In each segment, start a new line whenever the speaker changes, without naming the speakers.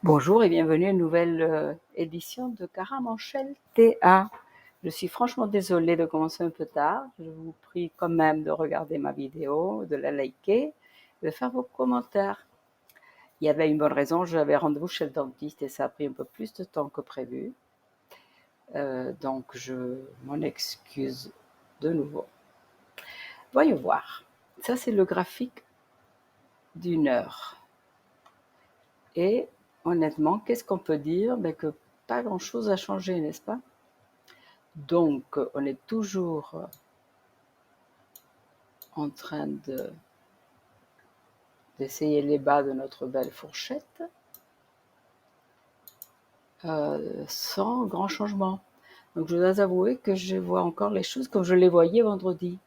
Bonjour et bienvenue à une nouvelle édition de Caramanchel TA. Je suis franchement désolée de commencer un peu tard. Je vous prie quand même de regarder ma vidéo, de la liker, de faire vos commentaires. Il y avait une bonne raison, j'avais rendez-vous chez le dentiste et ça a pris un peu plus de temps que prévu. Donc je m'en excuse de nouveau. Voyons voir. Ça c'est le graphique d'une heure. Et honnêtement, qu'est-ce qu'on peut dire? Que pas grand-chose a changé, n'est-ce pas? Donc, on est toujours en train d'essayer les bas de notre belle fourchette sans grand changement. Donc, je dois avouer que je vois encore les choses comme je les voyais vendredi.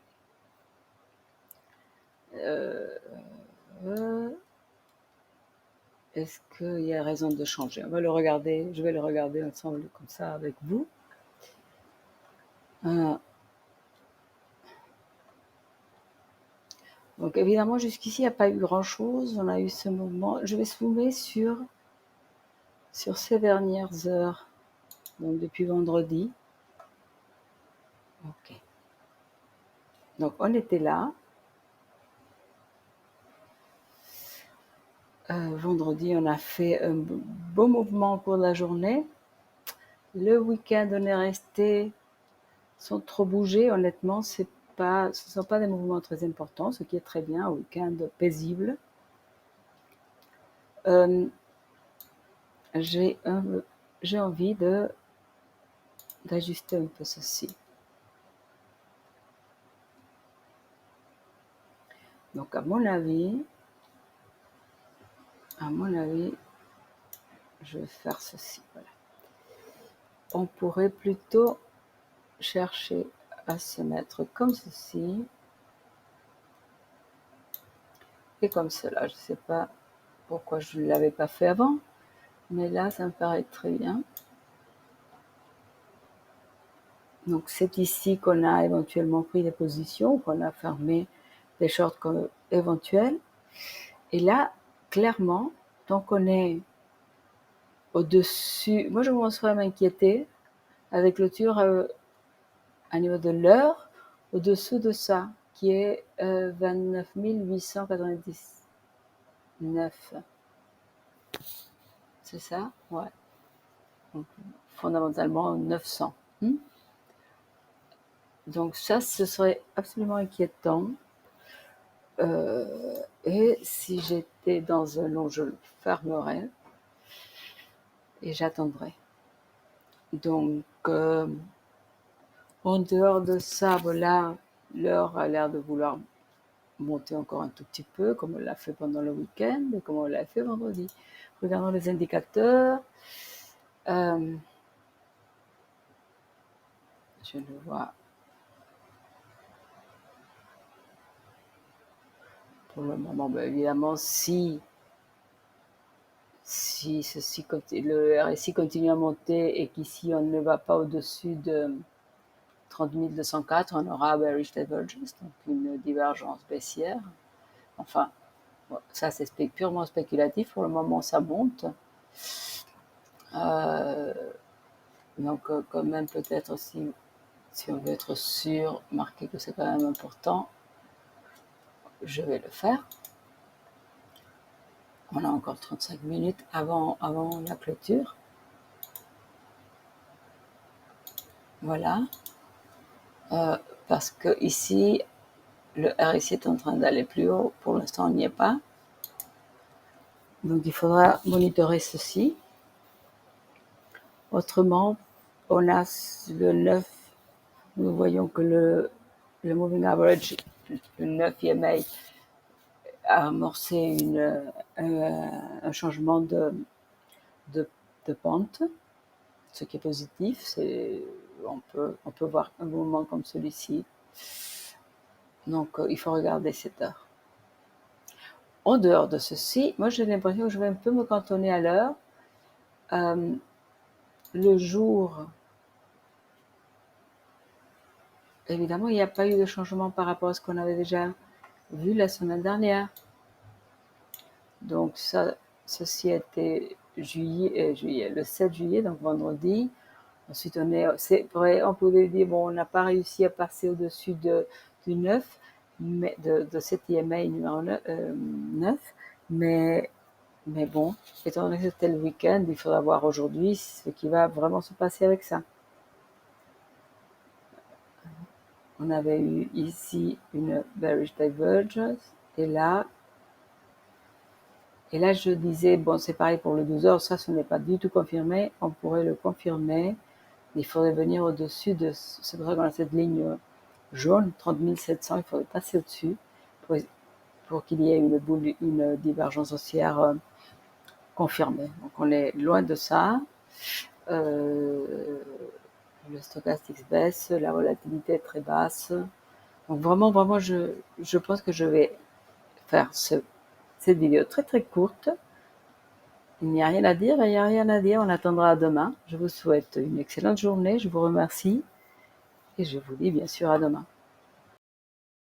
Est-ce qu'il y a raison de changer? On va le regarder, je vais le regarder ensemble comme ça avec vous. Donc évidemment, jusqu'ici, il n'y a pas eu grand-chose. On a eu ce mouvement. Je vais zoomer sur ces dernières heures, donc depuis vendredi. Ok. Donc on était là. Vendredi, on a fait un beau mouvement au cours de la journée. Le week-end, on est resté sans trop bouger. Honnêtement, ce ne sont pas des mouvements très importants, ce qui est très bien. Un week-end paisible. J'ai envie d'ajuster un peu ceci. Donc, à mon avis, je vais faire ceci. Voilà. On pourrait plutôt chercher à se mettre comme ceci et comme cela. Je ne sais pas pourquoi je ne l'avais pas fait avant, mais là, ça me paraît très bien. Donc, c'est ici qu'on a éventuellement pris des positions, qu'on a fermé des shorts éventuels. Et là, clairement, tant qu'on est au-dessus, moi je commencerai à m'inquiéter avec clôture à niveau de l'heure, au-dessous de ça, qui est 29 899. C'est ça? Ouais. Donc, fondamentalement 900. Donc ça, ce serait absolument inquiétant. Et si j'étais dans un long, je le fermerais et j'attendrais. Donc, en dehors de ça, voilà, l'heure a l'air de vouloir monter encore un tout petit peu, comme on l'a fait pendant le week-end et comme on l'a fait vendredi. Regardons les indicateurs. Je le vois. Pour le moment, évidemment, si le RSI continue à monter et qu'ici on ne va pas au-dessus de 30 204, on aura bearish divergence, donc une divergence baissière. Enfin, ça c'est purement spéculatif. Pour le moment, ça monte. Donc, quand même, peut-être si on veut être sûr, marquer que c'est quand même important, je vais le faire. On a encore 35 minutes avant la clôture. Voilà. Parce que ici, le RSI est en train d'aller plus haut. Pour l'instant, on n'y est pas. Donc, il faudra monitorer ceci. Autrement, on a le 9. Nous voyons que le moving average, le 9 EMA, a amorcé un changement de pente, ce qui est positif. On peut voir un mouvement comme celui-ci. Donc, il faut regarder cette heure. En dehors de ceci, moi j'ai l'impression que je vais un peu me cantonner à l'heure. Le jour, évidemment, il n'y a pas eu de changement par rapport à ce qu'on avait déjà vu la semaine dernière. Donc, ceci a été le 7 juillet, donc vendredi. Ensuite, c'est vrai, on pouvait dire, bon, on n'a pas réussi à passer au-dessus du 9, mais de cette IMA numéro 9, mais bon, étant donné que c'était le week-end, il faudra voir aujourd'hui ce qui va vraiment se passer avec ça. On avait eu ici une bearish divergence, et là, je disais, bon, c'est pareil pour le 12 heures, ça, ce n'est pas du tout confirmé, on pourrait le confirmer, il faudrait venir au-dessus de, c'est pour ça qu'on a cette ligne jaune, 30 700, il faudrait passer au-dessus pour qu'il y ait une divergence haussière confirmée. Donc on est loin de ça. Le stochastique baisse, la volatilité est très basse. Donc vraiment, je pense que je vais faire cette vidéo très très courte. Il n'y a rien à dire, on attendra demain. Je vous souhaite une excellente journée, je vous remercie et je vous dis bien sûr à demain.